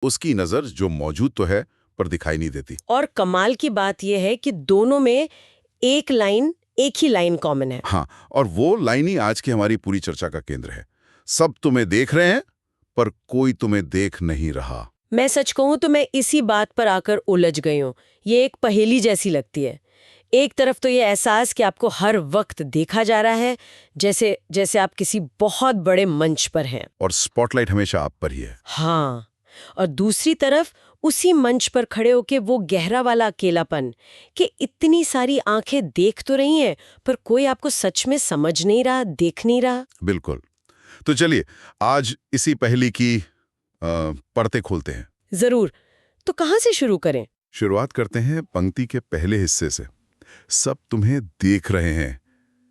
उसकी नजर जो मौजूद तो है पर दिखाई नहीं देती। और कमाल की बात यह है कि दोनों में एक ही लाइन कॉमन है। हाँ, और वो लाइन ही आज की हमारी पूरी चर्चा का केंद्र है। सब तुम्हें देख रहे हैं पर कोई तुम्हें देख नहीं रहा। मैं सच कहूं तो मैं इसी बात पर आकर उलझ गई हूं। ये एक पहेली जैसी लगती है। एक तरफ तो ये एहसास कि आपको हर वक्त देखा जा रहा है, जैसे जैसे आप किसी बहुत बड़े मंच पर हैं। और स्पॉटलाइट हमेशा आप पर ही है। हाँ, और दूसरी तरफ उसी मंच पर खड़े होके वो गहरा वाला अकेलापन कि इतनी सारी आंखें देख तो रही हैं पर कोई आपको सच में समझ नहीं रहा, देख नहीं रहा। बिल्कुल। तो चलिए आज इसी पहेली की परतें खोलते हैं। जरूर। तो कहाँ से शुरू करें? शुरुआत करते हैं पंक्ति के पहले हिस्से से। सब तुम्हें देख रहे हैं।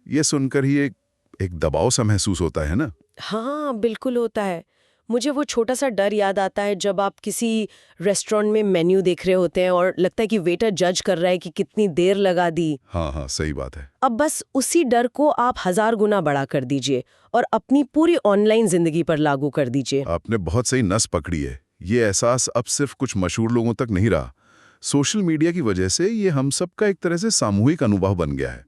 ये सुनकर ही एक दबाव सा महसूस होता है ना। हाँ, बिल्कुल होता है। मुझे वो छोटा सा डर याद आता है जब आप किसी रेस्टोरेंट में मेन्यू देख रहे होते हैं और लगता है कि वेटर जज कर रहा है कि कितनी देर लगा दी। हाँ हाँ, सही बात है। अब बस उसी डर को आप 1000 गुना बड़ा कर दीजिए और अपनी पूरी ऑनलाइन जिंदगी पर लागू कर दीजिए। आपने बहुत सही नस पकड़ी है। ये एहसास अब सिर्फ कुछ मशहूर लोगों तक नहीं रहा। सोशल मीडिया की वजह से ये हम सबका एक तरह से सामूहिक अनुभव बन गया है।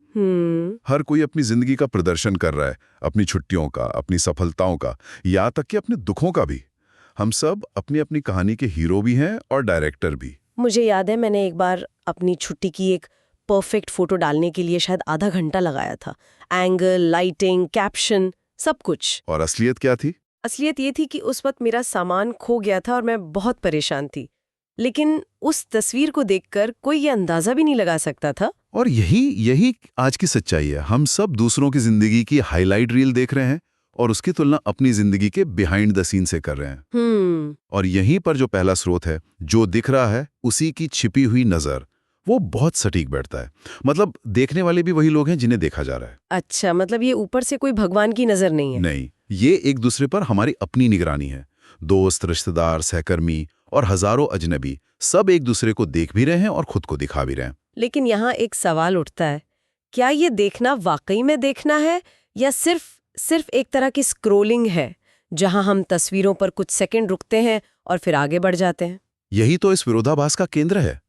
हर कोई अपनी जिंदगी का प्रदर्शन कर रहा है, अपनी छुट्टियों का, अपनी सफलताओं का, यहाँ तक कि अपने दुखों का भी। हम सब अपनी अपनी कहानी के हीरो भी हैं और डायरेक्टर भी। मुझे याद है मैंने एक बार अपनी छुट्टी की एक परफेक्ट फोटो डालने के लिए शायद आधा घंटा लगाया था। एंगल, लाइटिंग, कैप्शन, सब कुछ। और असलियत क्या थी? असलियत ये थी कि उस वक्त मेरा सामान खो गया था और मैं बहुत परेशान थी। लेकिन उस तस्वीर को देखकर कोई ये अंदाजा भी नहीं लगा सकता था। और यही आज की सच्चाई है। हम सब दूसरों की जिंदगी की हाईलाइट रील देख रहे हैं और उसकी तुलना अपनी जिंदगी के बिहाइंड द सीन से कर रहे हैं। और यहीं पर जो पहला स्रोत है, जो दिख रहा है, उसी की छिपी हुई नजर, वो बहुत सटीक बैठता है। मतलब देखने वाले भी वही लोग हैं जिन्हें देखा जा रहा है। अच्छा, मतलब ये ऊपर से कोई भगवान की नजर नहीं है? नहीं, ये एक दूसरे पर हमारी अपनी निगरानी है। दोस्त, रिश्तेदार, सहकर्मी और हजारों अजनबी सब एक दूसरे को देख भी रहे हैं और खुद को दिखा भी रहे हैं। लेकिन यहाँ एक सवाल उठता है, क्या ये देखना वाकई में देखना है या सिर्फ एक तरह की स्क्रोलिंग है जहां हम तस्वीरों पर कुछ सेकंड रुकते हैं और फिर आगे बढ़ जाते हैं? यही तो इस विरोधाभास का केंद्र है।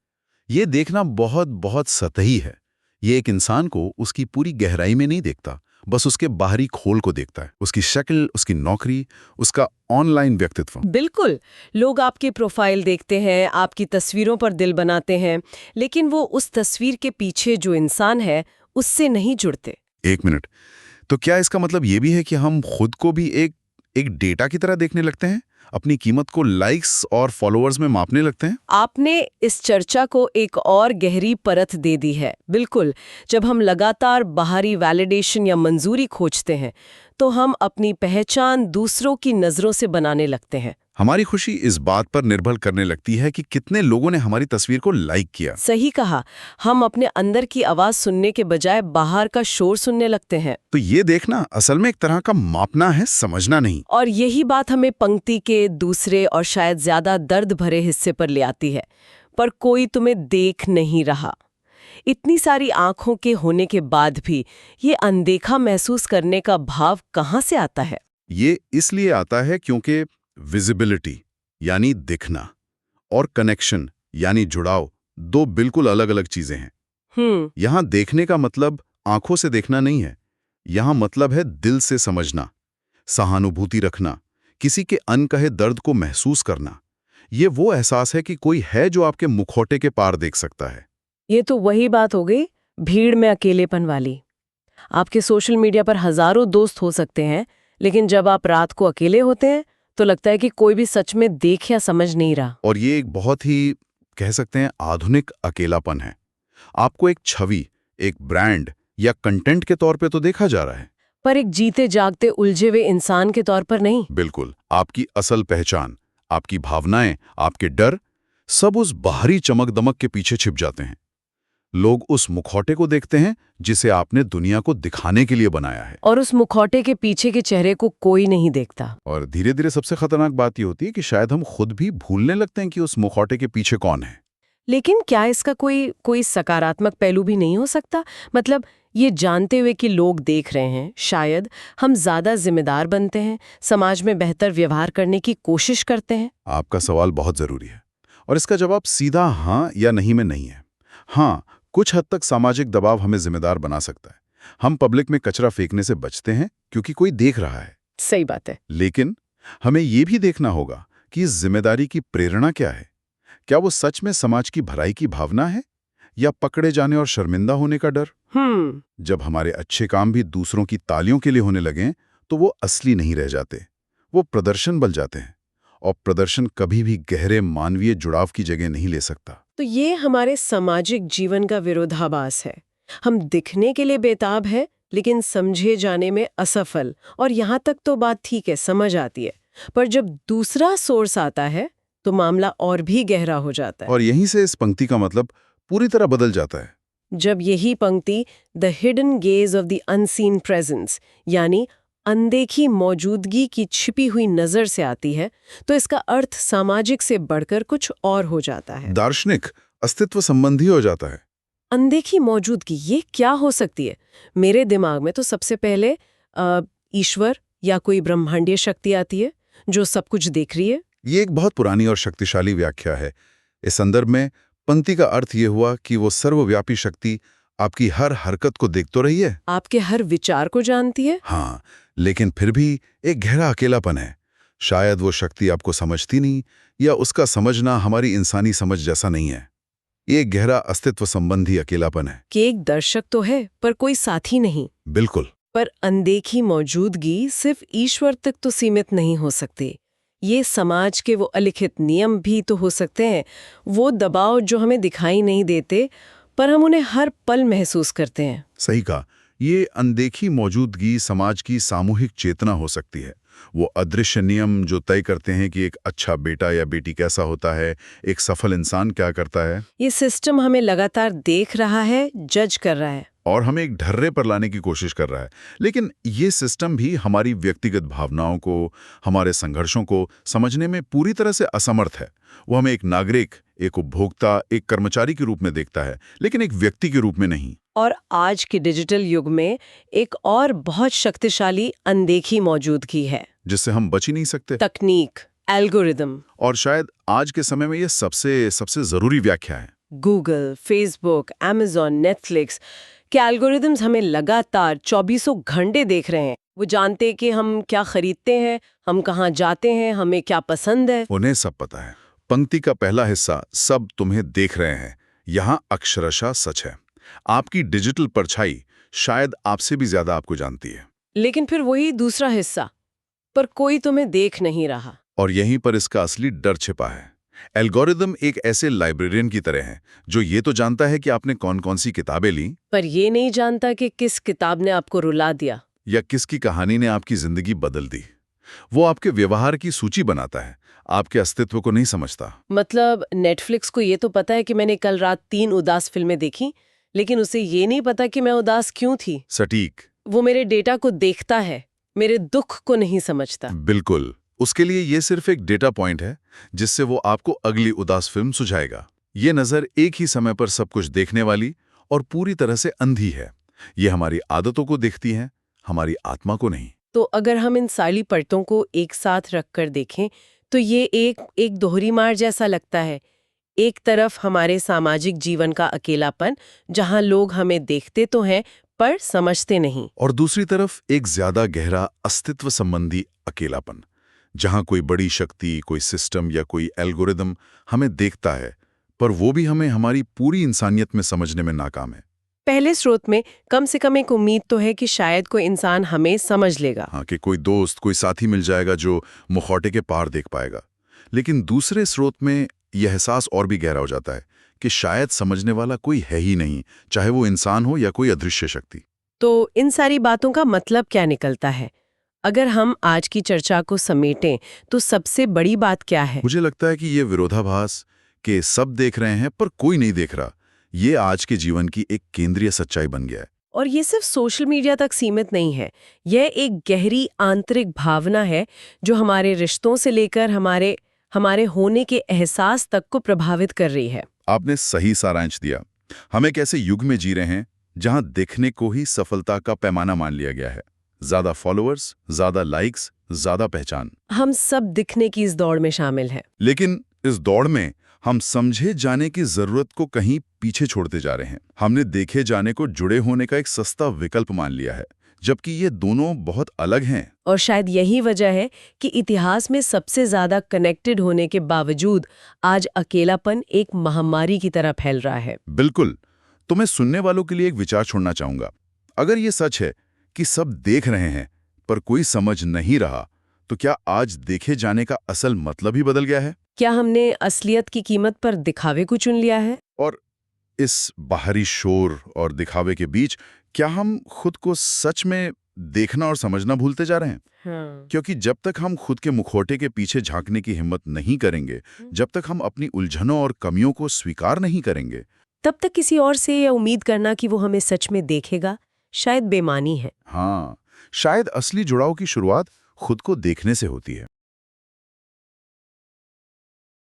ये देखना बहुत बहुत सतही है। ये एक इंसान को उसकी पूरी गहराई में नहीं देखता, बस उसके बाहरी खोल को देखता है। उसकी शक्ल, उसकी नौकरी, उसका ऑनलाइन व्यक्तित्व। बिल्कुल। लोग आपकी प्रोफाइल देखते हैं, आपकी तस्वीरों पर दिल बनाते हैं, लेकिन वो उस तस्वीर के पीछे जो इंसान है उससे नहीं जुड़ते। एक मिनट, तो क्या इसका मतलब ये भी है कि हम खुद को भी एक डेटा की तरह देखने लगते हैं? अपनी कीमत को लाइक्स और फॉलोअर्स में मापने लगते हैं? आपने इस चर्चा को एक और गहरी परत दे दी है। बिल्कुल। जब हम लगातार बाहरी वैलिडेशन या मंजूरी खोजते हैं तो हम अपनी पहचान दूसरों की नजरों से बनाने लगते हैं। हमारी खुशी इस बात पर निर्भर करने लगती है कि कितने लोगों ने हमारी तस्वीर को लाइक किया। सही कहा। हम अपने अंदर की आवाज सुनने के बजाय बाहर का शोर सुनने लगते हैं। तो ये देखना असल में एक तरह का मापना है, समझना नहीं। और यही बात हमें पंक्ति के दूसरे और शायद ज्यादा दर्द भरे हिस्से पर ले आती है। पर कोई तुम्हें देख नहीं रहा। इतनी सारी आंखों के होने के बाद भी ये अनदेखा महसूस करने का भाव कहाँ से आता है? ये इसलिए आता है क्योंकि विजिबिलिटी यानी दिखना और कनेक्शन यानी जुड़ाव दो बिल्कुल अलग अलग चीजें हैं। यहां देखने का मतलब आंखों से देखना नहीं है। यहां मतलब है दिल से समझना, सहानुभूति रखना, किसी के अनकहे दर्द को महसूस करना। ये वो एहसास है कि कोई है जो आपके मुखौटे के पार देख सकता है। ये तो वही बात हो गई भीड़ में अकेलेपन वाली। आपके सोशल मीडिया पर हजारों दोस्त हो सकते हैं, लेकिन जब आप रात को अकेले होते हैं तो लगता है कि कोई भी सच में देख या समझ नहीं रहा। और ये एक बहुत ही, कह सकते हैं, आधुनिक अकेलापन है। आपको एक छवि, एक ब्रांड या कंटेंट के तौर पे तो देखा जा रहा है, पर एक जीते जागते उलझे हुए इंसान के तौर पर नहीं। बिल्कुल। आपकी असल पहचान, आपकी भावनाएं, आपके डर, सब उस बाहरी चमक दमक के पीछे छिप जाते हैं। लोग उस मुखौटे को देखते हैं जिसे आपने दुनिया को दिखाने के लिए बनाया है, और उस मुखौटे के पीछे के चेहरे को कोई नहीं देखता। और धीरे धीरे सबसे खतरनाक बात यह होती है कि शायद हम खुद भी भूलने लगते हैं कि उस मुखौटे के पीछे कौन है। लेकिन क्या इसका कोई सकारात्मक पहलू भी नहीं हो सकता? मतलब ये जानते हुए कि लोग देख रहे हैं, शायद हम ज्यादा जिम्मेदार बनते हैं, समाज में बेहतर व्यवहार करने की कोशिश करते हैं। आपका सवाल बहुत जरूरी है और इसका जवाब सीधा हाँ या नहीं में नहीं है। हाँ, कुछ हद तक सामाजिक दबाव हमें जिम्मेदार बना सकता है। हम पब्लिक में कचरा फेंकने से बचते हैं क्योंकि कोई देख रहा है। सही बात है। लेकिन हमें ये भी देखना होगा कि इस जिम्मेदारी की प्रेरणा क्या है। क्या वो सच में समाज की भलाई की भावना है या पकड़े जाने और शर्मिंदा होने का डर? जब हमारे अच्छे काम भी दूसरों की तालियों के लिए होने लगें तो वो असली नहीं रह जाते, वो प्रदर्शन बन जाते हैं। और प्रदर्शन कभी भी गहरे मानवीय जुड़ाव की जगह नहीं ले सकता। तो ये हमारे सामाजिक जीवन का विरोधाभास है। हम दिखने के लिए बेताब है लेकिन समझे जाने में असफल। और यहाँ तक तो बात ठीक है, समझ आती है, पर जब दूसरा सोर्स आता है तो मामला और भी गहरा हो जाता है। और यहीं से इस पंक्ति का मतलब पूरी तरह बदल जाता है। जब यही पंक्ति the hidden gauge of the unseen presence यानी अनदेखी मौजूदगी की छिपी हुई नजर से आती है तो इसका अर्थ सामाजिक से बढ़कर कुछ और हो जाता है, दार्शनिक, अस्तित्व संबंधी हो जाता है। अनदेखी मौजूदगी ये क्या हो सकती है? मेरे दिमाग में तो सबसे पहले ईश्वर या कोई ब्रह्मांडीय शक्ति आती है जो सब कुछ देख रही है। ये एक बहुत पुरानी और शक्तिशाली व्याख्या है। इस संदर्भ में पंक्ति का अर्थ ये हुआ कि वो सर्वव्यापी शक्ति आपकी हर हरकत को देख तो रही है, आपके हर विचार को जानती है। हाँ, लेकिन फिर भी एक गहरा अकेलापन है। शायद वो शक्ति आपको समझती नहीं या उसका समझना हमारी इंसानी समझ जैसा नहीं है। ये एक गहरा अस्तित्व संबंधी अकेलापन है कि एक दर्शक तो है पर कोई साथी नहीं। बिल्कुल। पर अनदेखी मौजूदगी सिर्फ ईश्वर तक तो सीमित नहीं हो सकती। ये समाज के वो अलिखित नियम भी तो हो सकते हैं, वो दबाव जो हमें दिखाई नहीं देते पर हम उन्हें हर पल महसूस करते हैं। सही कहा। ये अनदेखी मौजूदगी समाज की सामूहिक चेतना हो सकती है। वो अदृश्य नियम जो तय करते हैं कि एक अच्छा बेटा या बेटी कैसा होता है, एक सफल इंसान क्या करता है। ये सिस्टम हमें लगातार देख रहा है, जज कर रहा है और हमें एक ढर्रे पर लाने की कोशिश कर रहा है। लेकिन ये सिस्टम भी हमारी व्यक्तिगत भावनाओं को, हमारे संघर्षों को समझने में पूरी तरह से असमर्थ है। वो हमें एक नागरिक, एक उपभोक्ता, एक कर्मचारी के रूप में देखता है, लेकिन एक व्यक्ति के रूप में नहीं। और आज के डिजिटल युग में एक और बहुत शक्तिशाली अनदेखी मौजूदगी है जिससे हम बच ही नहीं सकते। तकनीक, एल्गोरिदम। और शायद आज के समय में ये सबसे जरूरी व्याख्या है। गूगल, फेसबुक, अमेज़न, नेटफ्लिक्स के एल्गोरिदम्स हमें लगातार 24 घंटे देख रहे हैं। वो जानते हैं कि हम क्या खरीदते हैं, हम कहाँ जाते हैं, हमें क्या पसंद है। उन्हें सब पता है। पंक्ति का पहला हिस्सा, सब तुम्हें देख रहे हैं, यहाँ अक्षरशः सच है। आपकी डिजिटल परछाई शायद आपसे भी ज्यादा आपको जानती है। लेकिन फिर वही दूसरा हिस्सा, पर कोई तुम्हें देख नहीं रहा। और यहीं पर इसका असली डर छिपा है। एल्गोरिदम एक ऐसे लाइब्रेरियन की तरह है जो ये तो जानता है कि आपने कौन कौन सी किताबें ली, पर ये नहीं जानता कि किस किताब ने आपको रुला दिया या किसकी कहानी ने आपकी जिंदगी बदल दी। वो आपके व्यवहार की सूची बनाता है, आपके अस्तित्व को नहीं समझता। मतलब नेटफ्लिक्स को ये तो पता है कि मैंने कल रात 3 उदास फिल्में देखी, लेकिन उसे ये नहीं पता कि मैं उदास क्यों थी। सटीक। वो मेरे डेटा को देखता है, मेरे दुख को नहीं समझता। बिल्कुल। उसके लिए ये सिर्फ एक डेटा पॉइंट है जिससे वो आपको अगली उदास फिल्म सुझाएगा। ये नज़र एक ही समय पर सब कुछ देखने वाली और पूरी तरह से अंधी है। ये हमारी आदतों को देखती है, हमारी आत्मा को नहीं। तो अगर हम इन सारी परतों को एक साथ रखकर देखें तो ये एक दोहरी मार जैसा लगता है। एक तरफ हमारे सामाजिक जीवन का अकेलापन, जहां लोग हमें देखते तो हैं पर समझते नहीं, और दूसरी तरफ एक ज्यादा गहरा अस्तित्व संबंधी अकेलापन, जहां कोई बड़ी शक्ति, कोई सिस्टम या कोई एल्गोरिदम हमें देखता है पर वो भी हमें हमारी पूरी इंसानियत में समझने में नाकाम है। पहले स्रोत में कम से कम एक उम्मीद तो है कि शायद कोई इंसान हमें समझ लेगा। हाँ, कि कोई दोस्त, कोई साथी मिल जाएगा जो मुखौटे के पार देख पाएगा। लेकिन दूसरे स्रोत में यह एहसास और भी गहरा हो जाता है कि शायद समझने वाला कोई है ही नहीं, चाहे वो इंसान हो या कोई अदृश्य शक्ति। तो इन सारी बातों का मतलब क्या निकलता है? अगर हम आज की चर्चा को समेटें तो सबसे बड़ी बात क्या है? मुझे लगता है कि ये विरोधाभास कि सब देख रहे हैं पर कोई नहीं देख रहा, ये आज के जीवन की एक केंद्रीय सच्चाई बन गया है। और ये सिर्फ सोशल मीडिया तक सीमित नहीं है। यह एक गहरी आंतरिक भावना है जो हमारे रिश्तों से लेकर हमारे होने के एहसास तक को प्रभावित कर रही है। आपने सही सारांश दिया। हम एक ऐसे युग में जी रहे हैं जहां दिखने को ही सफलता का पैमाना मान लिया गया है। ज्यादा फॉलोअर्स, ज्यादा लाइक्स, ज्यादा पहचान। हम सब दिखने की इस दौड़ में शामिल हैं। लेकिन इस दौड़ में हम समझे जाने की जरूरत को कहीं पीछे छोड़ते जा रहे हैं। हमने देखे जाने को जुड़े होने का एक सस्ता विकल्प मान लिया है, जबकि ये दोनों बहुत अलग हैं। और शायद यही वजह है कि इतिहास में सबसे ज्यादा कनेक्टेड होने के बावजूद आज अकेलापन एक महामारी की तरह फैल रहा है। बिल्कुल। तो मैं सुनने वालों के लिए एक विचार छोड़ना चाहूंगा। अगर ये सच है कि सब देख रहे हैं पर कोई समझ नहीं रहा, तो क्या आज देखे जाने का असल मतलब ही बदल गया है? क्या हमने असलियत की कीमत पर दिखावे को चुन लिया है? और इस बाहरी शोर और दिखावे के बीच क्या हम खुद को सच में देखना और समझना भूलते जा रहे हैं? हाँ। क्योंकि जब तक हम खुद के मुखौटे के पीछे झांकने की हिम्मत नहीं करेंगे, जब तक हम अपनी उलझनों और कमियों को स्वीकार नहीं करेंगे, तब तक किसी और से यह उम्मीद करना कि वो हमें सच में देखेगा, शायद बेमानी है। हाँ, शायद असली जुड़ाव की शुरुआत खुद को देखने से होती है।